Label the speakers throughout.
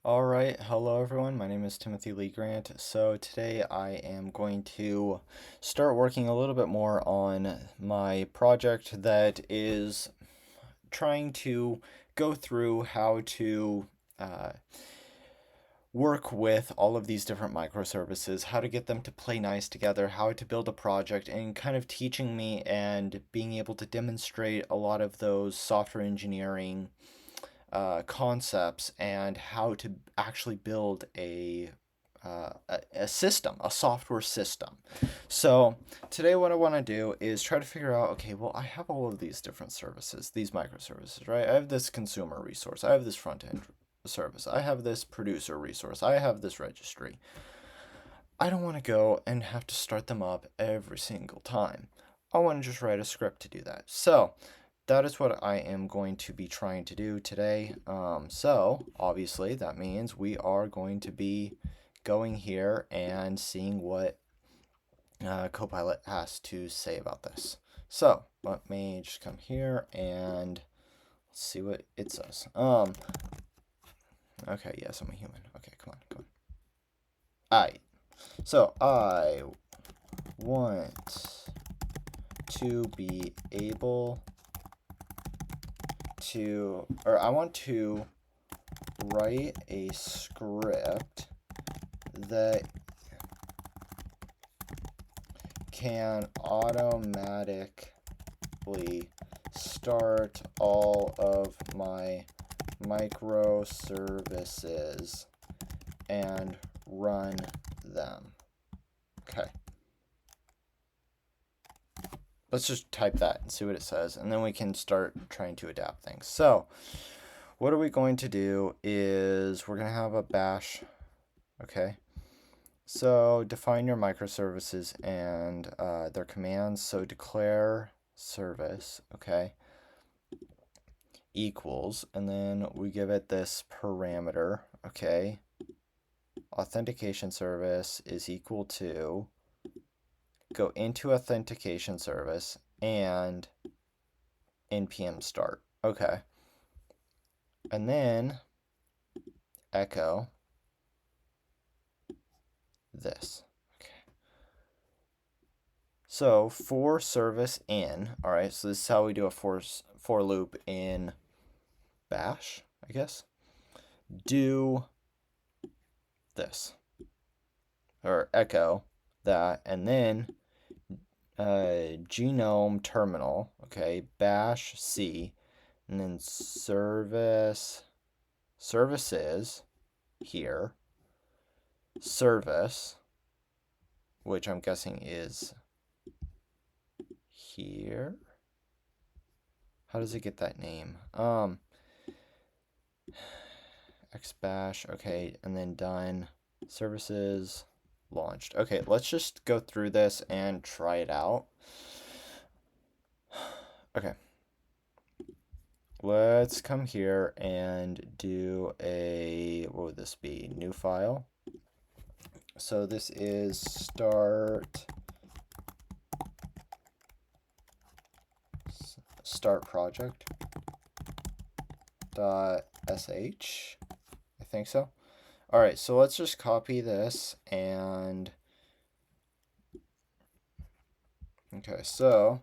Speaker 1: All right, hello everyone. My name is Timothy Lee Grant. So today I am going to start working a little bit more on my project that is trying to go through how to uh, work with all of these different microservices, how to get them to play nice together, how to build a project, and kind of teaching me and being able to demonstrate a lot of those software engineering concepts and how to actually build a system, a software system. So today what I want to do is try to figure out, okay, well, I have all of these different services, these microservices, right? I have this consumer resource, I have this front end service, I have this producer resource, I have this registry. I don't want to go and have to start them up every single time. I want to just write a script to do that. So that is what I am going to be trying to do today. So obviously that means we are going to be going here and seeing what Copilot has to say about this. So let me just come here and see what it says. Okay, yes, I'm a human. Okay, come on, come on. So I want to be able to, or I want to write a script that can automatically start all of my microservices and run them. Okay. Let's just type that and see what it says, and then we can start trying to adapt things. So what are we going to do is we're going to have a bash, okay? So define your microservices and their commands. So declare service, okay, equals, and then we give it this parameter, okay. Authentication service is equal to, go into authentication service and npm start, okay. And then echo this. Okay. So for service in, all right, so this is how we do a for loop in bash, I guess. Do this, or echo that, and then genome terminal, okay, bash c, and then services here, service, which I'm guessing is here. How does it get that name? Xbash, okay, and then done. Services launched. Okay, let's just go through this and try it out. Okay. Let's come here and do a, what would this be? New file. So this is start project .sh. I think so. All right, so let's just copy this and okay, so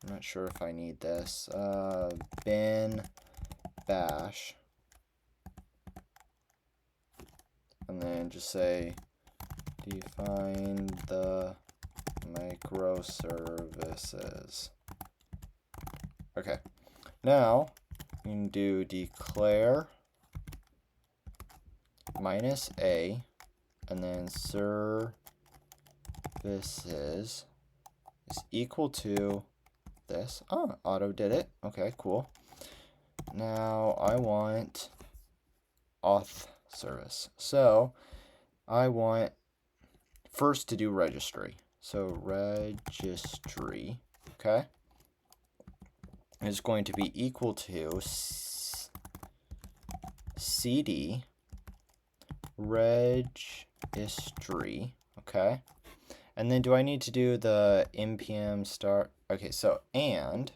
Speaker 1: I'm not sure if I need this. Bin bash, and then just say define the microservices. Okay, now you can do declare -a, and then services is equal to this. Oh, auto did it. Okay, cool. Now I want auth service. So I want first to do registry. So registry, okay, is going to be equal to cd registry, okay. And then do I need to do the npm start? Okay, so and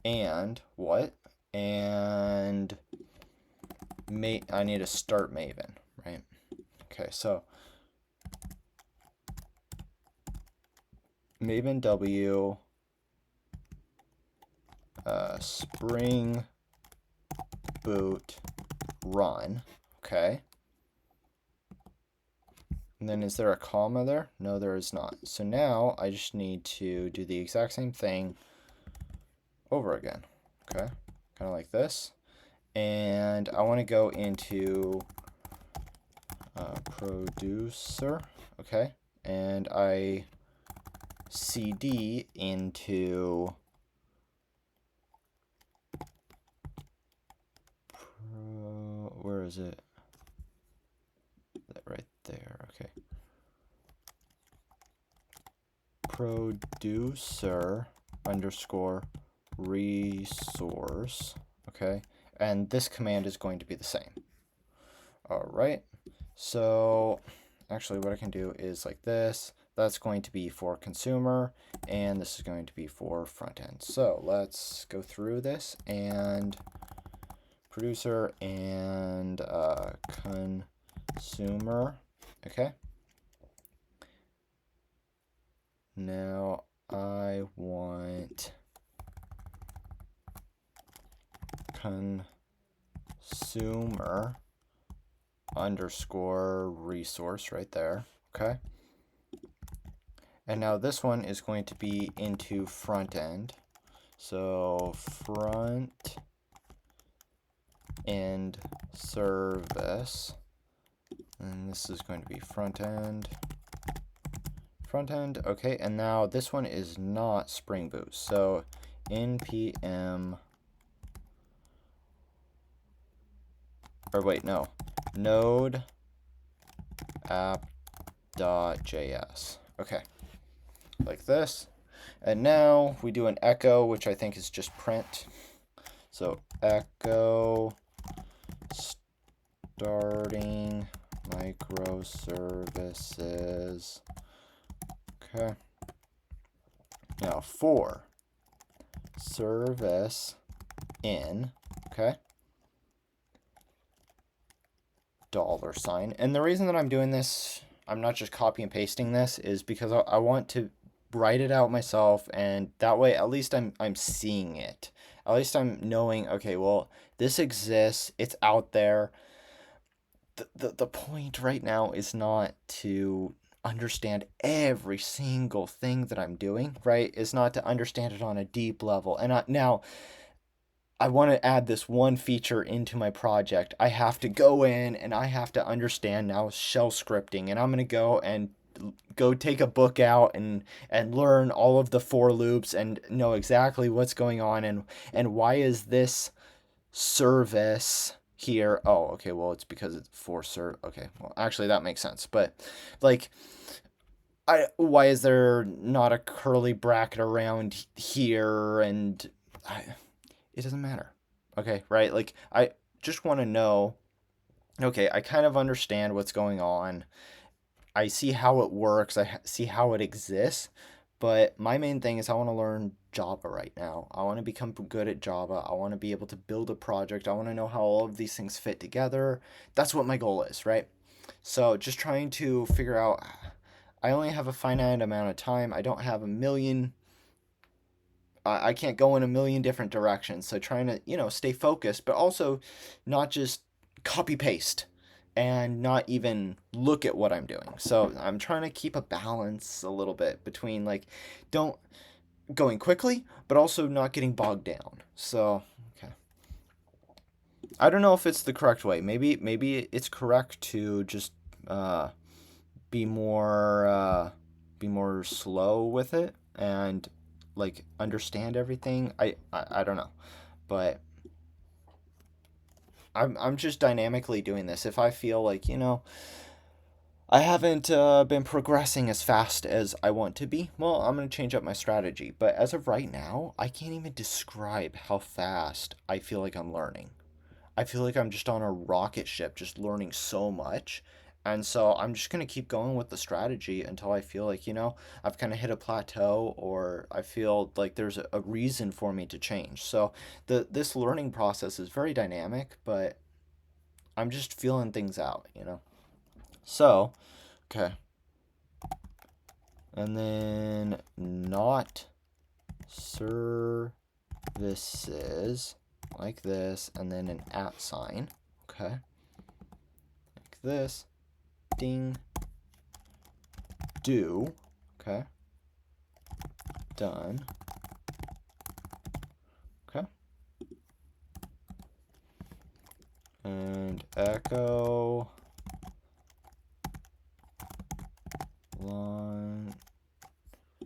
Speaker 1: and what? And I need to start Maven, right? Okay, so Maven W Spring Boot run. Okay. And then is there a comma there? No, there is not. So now I just need to do the exact same thing over again. Okay. Kind of like this. And I want to go into producer. Okay. And I cd into where is it? That right there. Okay. Producer underscore resource. Okay. And this command is going to be the same. All right. So actually what I can do is like this. That's going to be for consumer, and this is going to be for front end. So let's go through this, and producer and consumer. Okay. Now I want consumer underscore resource right there. Okay. And now this one is going to be into front end. So front end service. And this is going to be front end. Front end. Okay. And now this one is not Spring Boot. So npm. Or wait, no. Node app.js. Okay. Like this. And now we do an echo, which I think is just print. So echo starting microservices. Okay. Now for service in, okay, $. And the reason that I'm doing this, I'm not just copy and pasting this, is because I want to write it out myself, and that way at least I'm seeing it. At least I'm knowing, okay, well, this exists, it's out there. The point right now is not to understand every single thing that I'm doing, right? It's not to understand it on a deep level. And now I want to add this one feature into my project. I have to go in and I have to understand now shell scripting, and I'm going to go take a book out and learn all of the for loops and know exactly what's going on, and why is this service here. Oh, okay, well, it's because it's for okay, well, actually that makes sense. But like, why is there not a curly bracket around here? And it doesn't matter. Okay, right? Like, I just want to know, okay, I kind of understand what's going on. I see how it works. I see how it exists. But my main thing is I want to learn Java right now. I want to become good at Java. I want to be able to build a project. I want to know how all of these things fit together. That's what my goal is, right? So just trying to figure out, I only have a finite amount of time. I don't have a million, I can't go in a million different directions. So trying to, stay focused, but also not just copy paste and not even look at what I'm doing. So I'm trying to keep a balance a little bit between like don't going quickly, but also not getting bogged down. So okay. I don't know if it's the correct way. Maybe it's correct to just be more slow with it and like understand everything. I don't know. But I'm just dynamically doing this. If I feel like, I haven't been progressing as fast as I want to be, well, I'm going to change up my strategy. But as of right now, I can't even describe how fast I feel like I'm learning. I feel like I'm just on a rocket ship, just learning so much. And so I'm just going to keep going with the strategy until I feel like, I've kind of hit a plateau, or I feel like there's a reason for me to change. So this learning process is very dynamic, but I'm just feeling things out. So, okay. And then not services, like this, and then an @ sign. Okay. Like this. Ding. Do. Okay. Done. Okay. And echo line.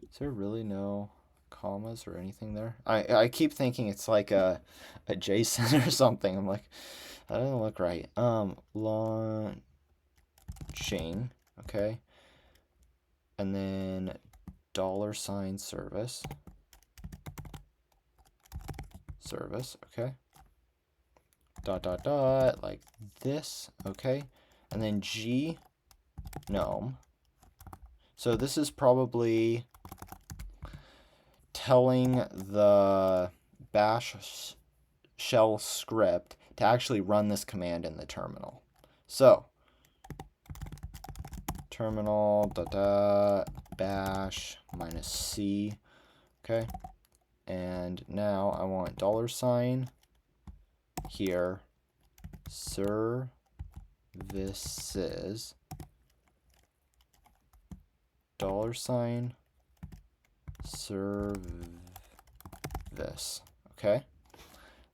Speaker 1: Is there really no commas or anything there? I keep thinking it's like a JSON or something. I'm like, that doesn't look right. Launching. Okay. And then $ service. Service. Okay. Dot dot dot, like this. Okay. And then gnome. So this is probably telling the bash shell script to actually run this command in the terminal. So terminal dot dot bash -c. Okay. And now I want $ here, services, $ service. Okay.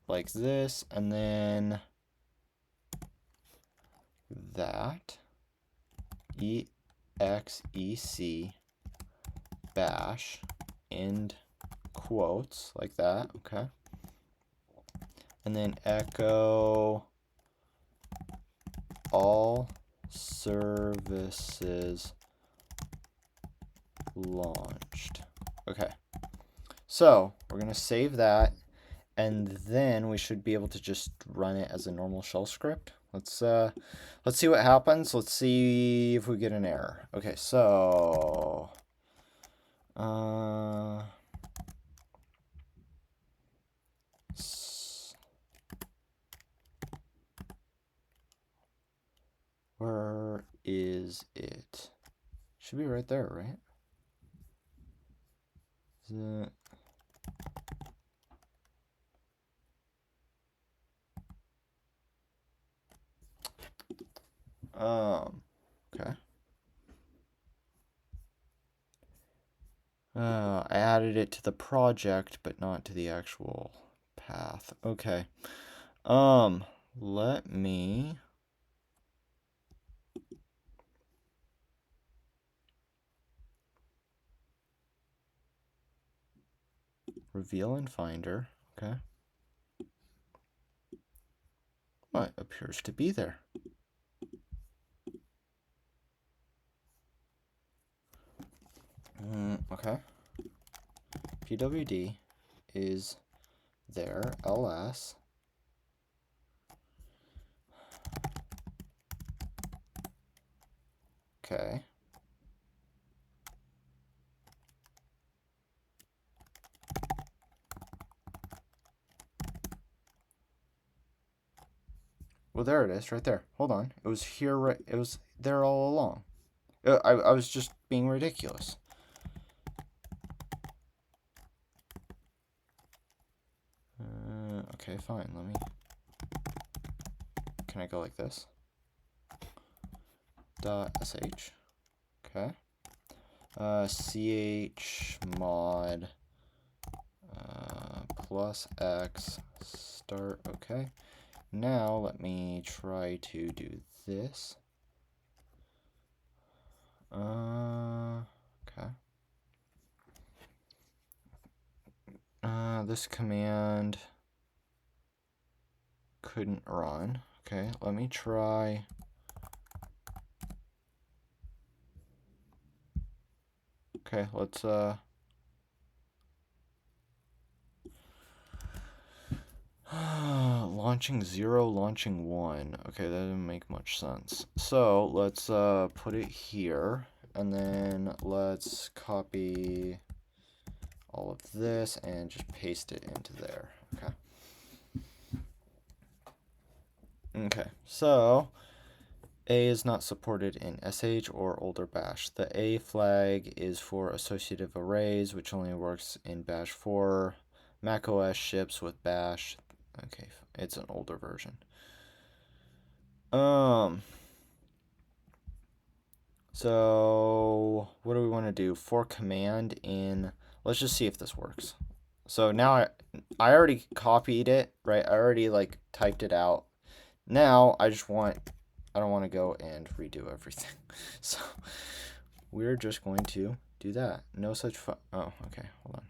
Speaker 1: Like this, and then that exec bash end quotes, like that. Okay. And then echo all services launched. Okay. So we're going to save that, and then we should be able to just run it as a normal shell script. Let's see what happens. Let's see if we get an error. Okay, so where is it? Should be right there, right? Is it? Okay. I added it to the project, but not to the actual path. Okay. Let me reveal in Finder. Okay. Well, it appears to be there. Okay. PWD is there. ls. Okay. Well, there it is, right there. Hold on. It was here, right? It was there all along. I was just being ridiculous. Okay, fine. Let me. Can I go like this? .sh. Okay. chmod +x start. Okay. Now let me try to do this. Okay. This command couldn't run. Okay, let me try. Okay, let's launching 0, launching 1. Okay, that doesn't make much sense. So let's put it here, and then let's copy all of this and just paste it into there. Okay. Okay, so A is not supported in SH or older Bash. The A flag is for associative arrays, which only works in Bash 4. macOS ships with Bash. Okay, it's an older version. So what do we want to do? For command in, let's just see if this works. So now I already copied it, right? I already like typed it out. Now I don't want to go and redo everything. So we're just going to do that. No such oh, okay, hold on.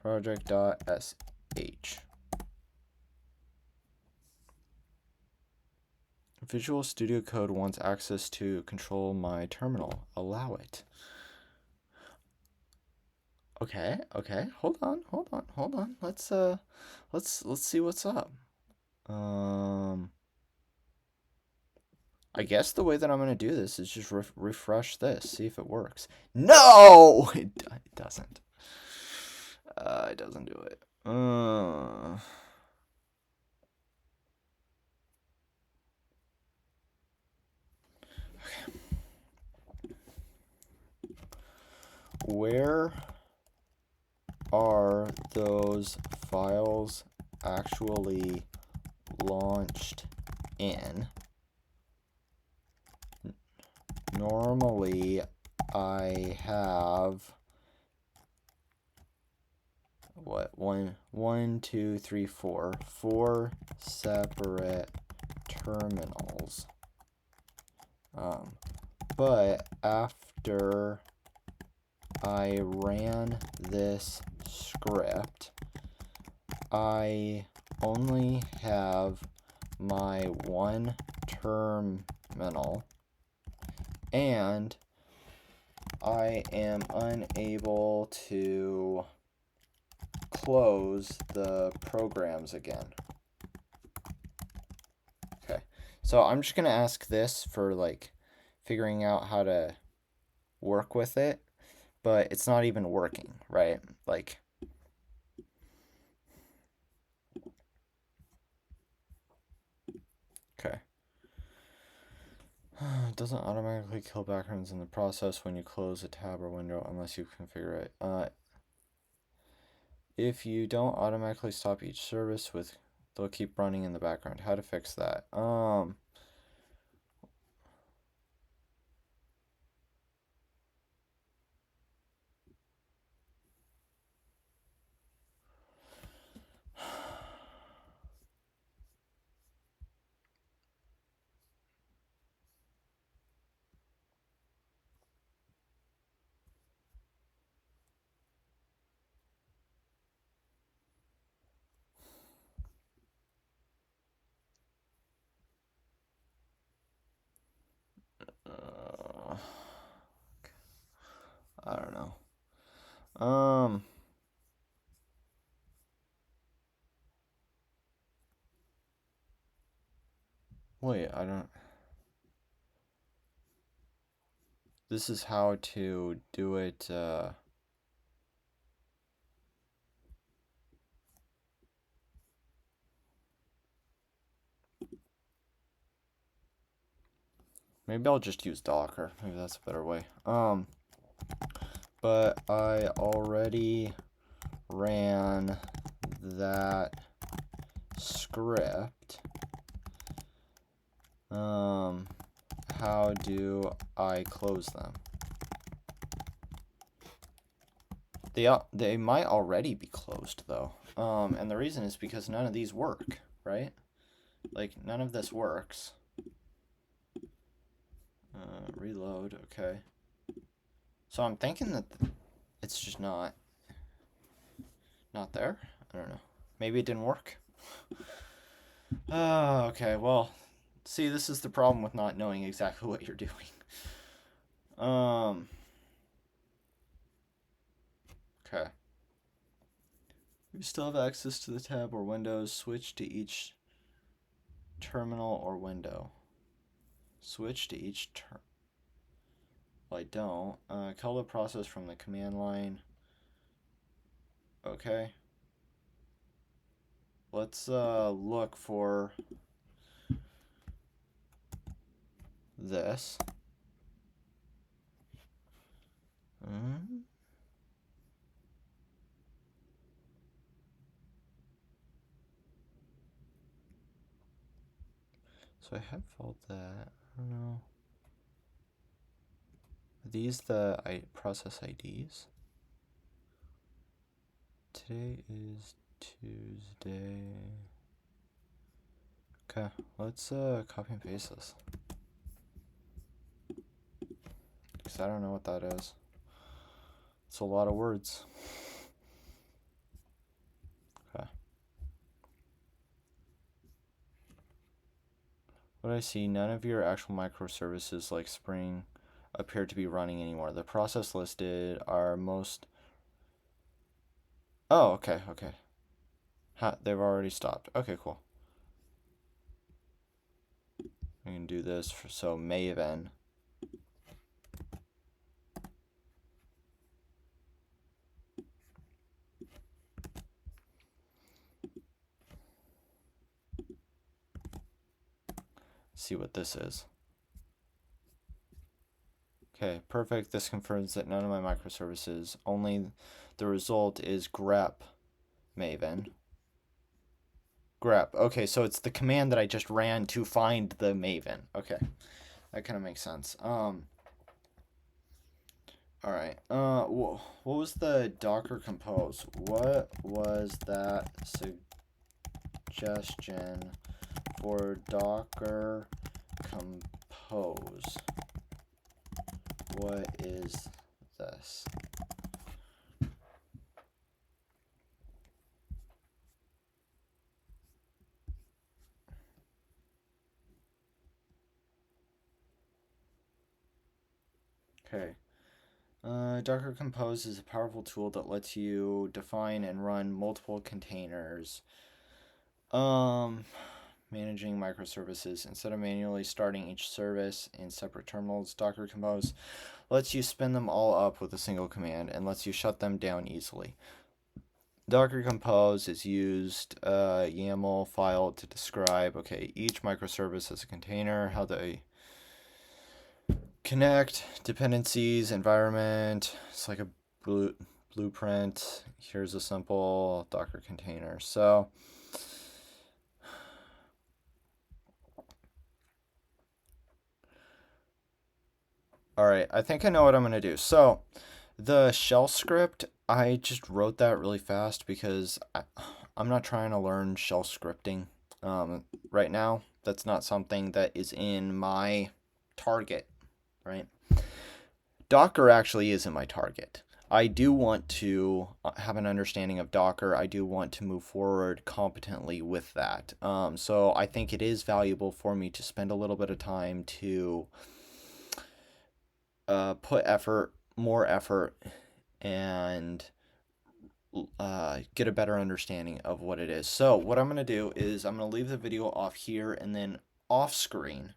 Speaker 1: Project.sh. Visual Studio Code wants access to control my terminal. Allow it. Okay, hold on. Let's see what's up. I guess the way that I'm gonna do this is just refresh this, see if it works. No, it doesn't. It doesn't do it. Okay. Where are those files actually launched in? Normally, I have one, two, three, four separate terminals. But after I ran this script, I only have my one terminal, and I am unable to close the programs again. Okay, so I'm just gonna ask this for like figuring out how to work with it, but it's not even working, right? Like, okay. It doesn't automatically kill backgrounds in the process when you close a tab or window unless you configure it. If you don't automatically stop each service they'll keep running in the background. How to fix that? I don't know. Wait, I don't. This is how to do it. Maybe I'll just use Docker. Maybe that's a better way. But I already ran that script. How do I close them? They might already be closed though. And the reason is because none of these work, right? Like none of this works. Reload, okay. So I'm thinking that it's just not there. I don't know. Maybe it didn't work. Okay, well, see, this is the problem with not knowing exactly what you're doing. Okay. You still have access to the tab or windows. Switch to each terminal or window. Switch to each term. Well, I don't. Call the process from the command line. Okay. Let's look for this. So I have followed that. I don't know. Are these the process IDs? Today is Tuesday. Okay, let's copy and paste this. Because I don't know what that is. It's a lot of words. Okay. What I see, none of your actual microservices like Spring appear to be running anymore. The process listed are most... Oh, okay. They've already stopped. Okay, cool. We can do this for, so Maven. See what this is. Okay, perfect. This confirms that none of my microservices, only the result is grep Maven. Grep. Okay, so it's the command that I just ran to find the Maven. Okay, that kind of makes sense. All right. What was the Docker Compose? What was that suggestion for Docker Compose? What is this? Okay. Docker Compose is a powerful tool that lets you define and run multiple containers. Managing microservices. Instead of manually starting each service in separate terminals, Docker Compose lets you spin them all up with a single command and lets you shut them down easily. Docker Compose is used YAML file to describe, okay, each microservice as a container, how they connect, dependencies, environment. It's like a blueprint. Here's a simple Docker container. So all right, I think I know what I'm going to do. So the shell script, I just wrote that really fast because I'm not trying to learn shell scripting right now. That's not something that is in my target, right? Docker actually isn't my target. I do want to have an understanding of Docker. I do want to move forward competently with that. So I think it is valuable for me to spend a little bit of time to put more effort, and get a better understanding of what it is. So what I'm going to do is I'm going to leave the video off here, and then off screen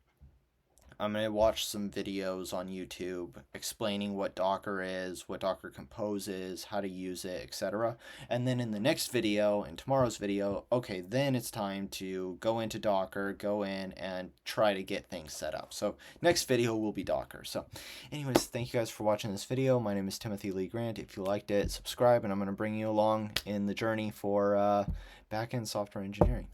Speaker 1: I'm going to watch some videos on YouTube explaining what Docker is, what Docker Compose is, how to use it, etc. And then in the next video, in tomorrow's video, okay, then it's time to go into Docker, go in and try to get things set up. So next video will be Docker. So anyways, thank you guys for watching this video. My name is Timothy Lee Grant. If you liked it, subscribe, and I'm going to bring you along in the journey for backend software engineering.